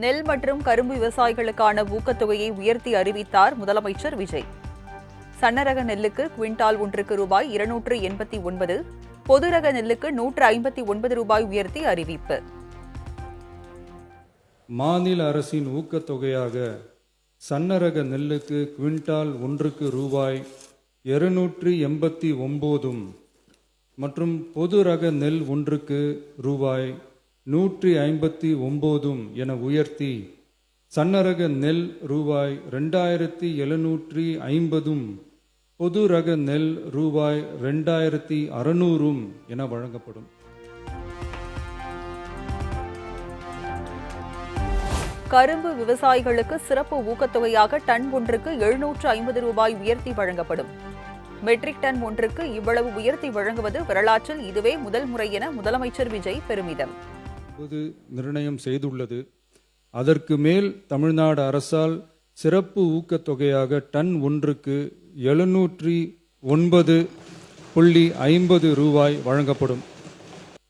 நெல் மற்றும் கரும்பு விவசாயிகளுக்கான ஊக்கத்தொகையை உயர்த்தி அறிவித்தார் முதலமைச்சர் விஜய். சன்னரக நெல்லுக்கு குவிண்டால் ஒன்றுக்கு ரூபாய் 289, பொது ரக நெல்லுக்கு 159 ரூபாய் உயர்த்தி அறிவிப்பு. மாநில அரசின் ஊக்கத்தொகையாக சன்னரக நெல்லுக்கு குவிண்டால் ஒன்றுக்கு ரூபாய் 289 மற்றும் பொது ரக நெல் ஒன்றுக்கு ரூபாய் 159 என உயர்த்தி சன்னரக நெல் ரூபாய் 2750, பொது ரக நெல் ரூபாய் 2600 என வழங்கப்படும். கரும்பு விவசாயிகளுக்கு சிறப்பு ஊக்கத்தொகையாக டன் ஒன்றுக்கு 750 ரூபாய் உயர்த்தி வழங்கப்படும். மெட்ரிக் டன் ஒன்றுக்கு இவ்வளவு உயர்த்தி வழங்குவது வரலாற்றில் இதுவே முதல் முறை என முதலமைச்சர் விஜய் பெருமிதம். நிர்ணயம் செய்துள்ளது. அதற்கு மேல் தமிழ்நாடு அரசால் சிறப்பு ஊக்கத்தொகையாக டன் ஒன்றுக்கு 709.50 ரூபாய் வழங்கப்படும்.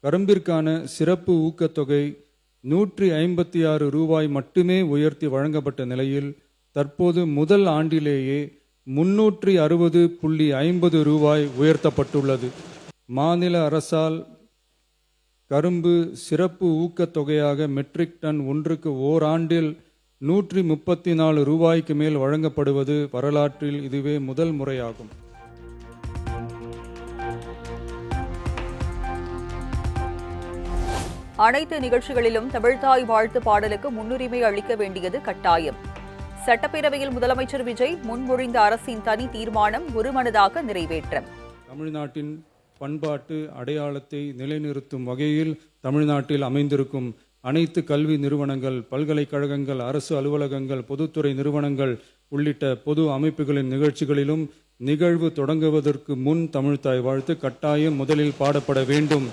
கரும்பிற்கான சிறப்பு ஊக்கத்தொகை 156 ரூபாய் மட்டுமே உயர்த்தி வழங்கப்பட்ட நிலையில் தற்போது முதல் ஆண்டிலேயே 360.50 ரூபாய் உயர்த்தப்பட்டுள்ளது. மாநில அரசால் கரும்பு சிறப்பு ஊக்கத்தொகையாக மெட்ரிக் டன் ஒன்றுக்கு ஓராண்டில் 134 ரூபாய்க்கு மேல் வழங்கப்படுவது வரலாற்றில் இதுவே முதல் முறையாகும். அனைத்து நிகழ்ச்சிகளிலும் தமிழ்தாய் வாழ்த்து பாடலுக்கு முன்னுரிமை அளிக்க வேண்டியது கட்டாயம். சட்டப்பேரவையில் முதலமைச்சர் விஜய் முன்மொழிந்த அரசின் தனி தீர்மானம் ஒருமனதாக நிறைவேற்றம். தமிழ்நாட்டின் பண்பாட்டு அடையாளத்தை நிலைநிறுத்தும் வகையில் தமிழ்நாட்டில் அமைந்திருக்கும் அனைத்து கல்வி நிறுவனங்கள், பல்கலைக்கழகங்கள், அரசு அலுவலகங்கள், பொதுத்துறை நிறுவனங்கள் உள்ளிட்ட பொது அமைப்புகளின் நிகழ்ச்சிகளிலும் நிகழ்வு தொடங்குவதற்கு முன் தமிழ்தாய் வாழ்த்து கட்டாயம் முதலில் பாடப்பட வேண்டும்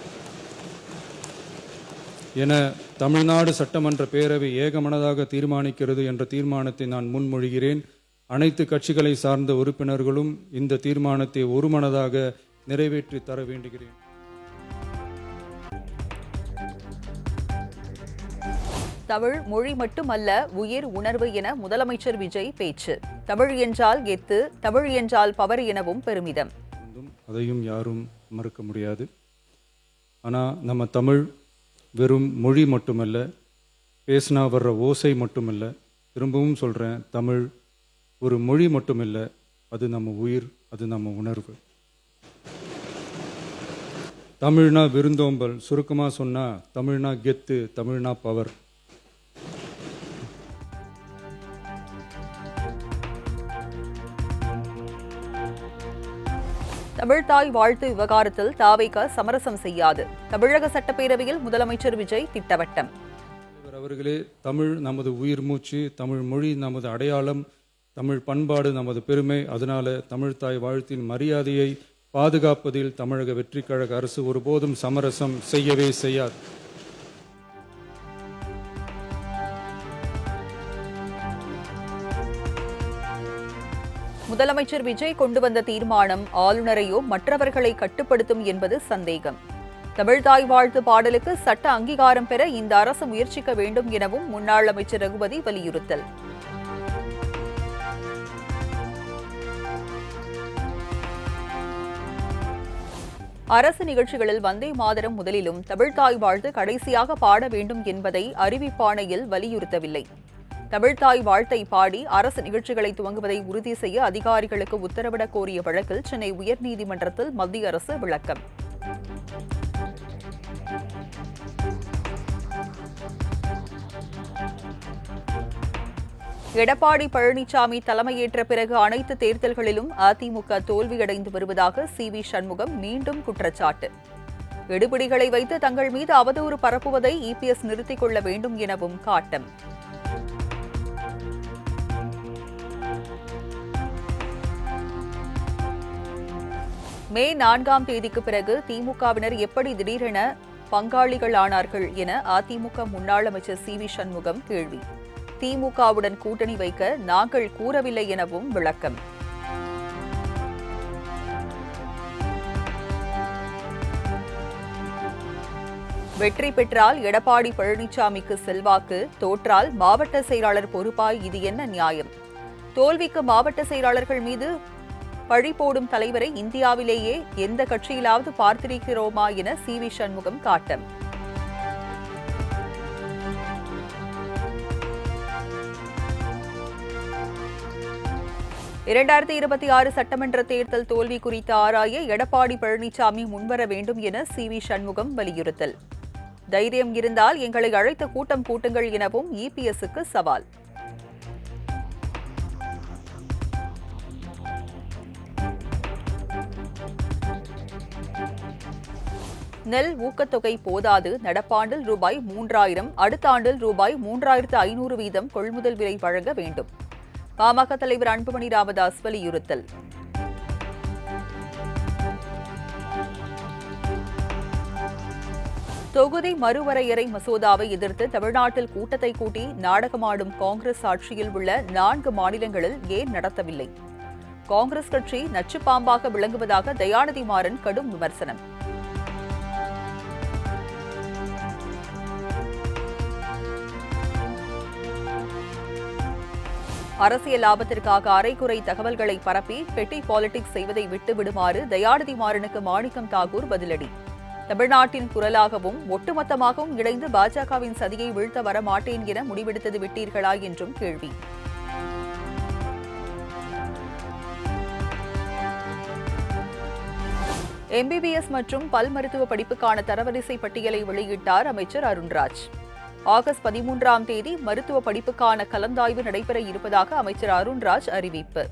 என தமிழ்நாடு சட்டமன்ற பேரவை ஏகமனதாக தீர்மானிக்கிறது என்ற தீர்மானத்தை நான் முன்மொழிகிறேன். அனைத்து கட்சிகளை சார்ந்த உறுப்பினர்களும் இந்த தீர்மானத்தை ஒருமனதாக நிறைவேற்றி தர வேண்டுகிறேன். தமிழ் மொழி மட்டுமல்ல, உயிர் உணர்வு என முதலமைச்சர் விஜய் பேச்சு. தமிழ் என்றால் கெத்து, தமிழ் என்றால் பவர் எனவும் பெருமிதம். அதையும் யாரும் மறுக்க முடியாது. ஆனால் நம்ம தமிழ் வெறும் மொழி மட்டுமல்ல, பேசினா வர்ற ஓசை மட்டுமல்ல. திரும்பவும் சொல்கிறேன், தமிழ் ஒரு மொழி மட்டுமில்லை, அது நம்ம உயிர், அது நம்ம உணர்வு. தமிழ்னா விருந்தோம்பல், சுருக்கமாக சொன்னால் தமிழ்னா கெத்து, தமிழ்னா பவர். தமிழ்தாய் வாழ்த்து விவகாரத்தில் தாவேக சமரசம் செய்யாது. தமிழக சட்டப்பேரவையில் முதலமைச்சர் விஜய் திட்டவட்டம். அவர்களே, தமிழ் நமது உயிர் மூச்சு, தமிழ் மொழி நமது அடையாளம், தமிழ் பண்பாடு நமது பெருமை. அதனால தமிழ்தாய் வாழ்த்தின் மரியாதையை பாதுகாப்பதில் தமிழக வெற்றி கழக அரசு ஒருபோதும் சமரசம் செய்யவே செய்யாது. முதலமைச்சர் விஜய் கொண்டு வந்த தீர்மானம் ஆளுநரையோ மற்றவர்களை கட்டுப்படுத்தும் என்பது சந்தேகம். தமிழ்தாய் வாழ்த்து பாடலுக்கு சட்ட அங்கீகாரம் பெற இந்த அரசு முயற்சிக்க வேண்டும் எனவும் முன்னாள் அமைச்சர் ரகுபதி வலியுறுத்தல். அரசு நிகழ்ச்சிகளில் வந்தே மாதரம் முதலிலும் தமிழ்தாய் வாழ்த்து கடைசியாக பாட வேண்டும் என்பதை அறிவிப்பாணையில் வலியுறுத்தவில்லை. தமிழ்தாய் வாழ்த்தை பாடி அரசு நிகழ்ச்சிகளை துவங்குவதை உறுதி செய்ய அதிகாரிகளுக்கு உத்தரவிடக் கோரிய வழக்கில் சென்னை உயர்நீதிமன்றத்தில் மத்திய அரசு விளக்கம். எடப்பாடி பழனிசாமி தலைமையேற்ற பிறகு அனைத்து தேர்தல்களிலும் அதிமுக தோல்வியடைந்து வருவதாக சி.வி. சண்முகம் மீண்டும் குற்றச்சாட்டு. எடுபிடிகளை வைத்து தங்கள் மீது அவதூறு பரப்புவதை இபிஎஸ் நிறுத்திக் கொள்ள வேண்டும் எனவும் காட்டம். மே 4ஆம் தேதிக்கு பிறகு திமுகவினர் எப்படி திடீரென பங்காளிகள் ஆனார்கள் என அதிமுக முன்னாள் அமைச்சர் சி.வி. சண்முகம் கேள்வி. திமுகவுடன் கூட்டணி வைக்க நாங்கள் கூறவில்லை எனவும் விளக்கம். வெற்றி பெற்றால் எடப்பாடி பழனிசாமிக்கு செல்வாக்கு, தோற்றால் மாவட்ட செயலாளர் பொறுப்பாய் இது என்ன நியாயம்? தோல்விக்கு மாவட்ட செயலாளர்கள் மீது பழி போடும் தலைவரை இந்தியாவிலேயே எந்த கட்சியிலாவது பார்த்திருக்கிறோமா என சி.வி. சண்முகம் காட்டம். இரண்டாயிரத்தி 26 சட்டமன்ற தேர்தல் தோல்வி குறித்து ஆராய எடப்பாடி பழனிசாமி முன்வர வேண்டும் என சி.வி. சண்முகம் வலியுறுத்தல். தைரியம் இருந்தால் எங்களை அழைத்த கூட்டம் கூட்டுங்கள் எனவும் இபிஎஸ்க்கு சவால். நெல் ஊக்கத்தொகை போதாது, நடப்பாண்டில் ரூபாய் 3000, அடுத்த ஆண்டில் ரூபாய் 3500 வீதம் கொள்முதல் விலை வழங்க வேண்டும். பாமக தலைவர் அன்புமணி ராமதாஸ் வலியுறுத்தல். தொகுதி மறுவரையறை மசோதாவை எதிர்த்து தமிழ்நாட்டில் கூட்டத்தை கூட்டி நாடகமாடும் காங்கிரஸ் ஆட்சியில் உள்ள 4 மாநிலங்களில் ஏன் நடத்தவில்லை? காங்கிரஸ் கட்சி நச்சுப்பாம்பாக விளங்குவதாக தயாநிதி மாறன் கடும் விமர்சனம். அரசியல் லாபத்திற்காக அரைகுறை தகவல்களை பரப்பி பெட்டி பாலிடிக்ஸ் செய்வதை விட்டு விடுமாறு தயாநிதி மாறனுக்கு மாணிக்கம் தாக்கூர் பதிலடி. தமிழ்நாட்டின் குரலாகவும் ஒட்டுமொத்தமாகவும் இணைந்து பாஜகவின் சதியை வீழ்த்த வர மாட்டேன் என முடிவெடுத்தது விட்டீர்களா என்றும் கேள்வி. எம்பிபிஎஸ் மற்றும் பல் மருத்துவ படிப்புக்கான தரவரிசை பட்டியலை வெளியிட்டார் அமைச்சர் அருண்ராஜ். ஆகஸ்ட் 13ஆம் தேதி மருத்துவ படிப்புக்கான கலந்தாய்வு நடைபெற இருப்பதாக அமைச்சர் அருண்ராஜ் அறிவிப்பு.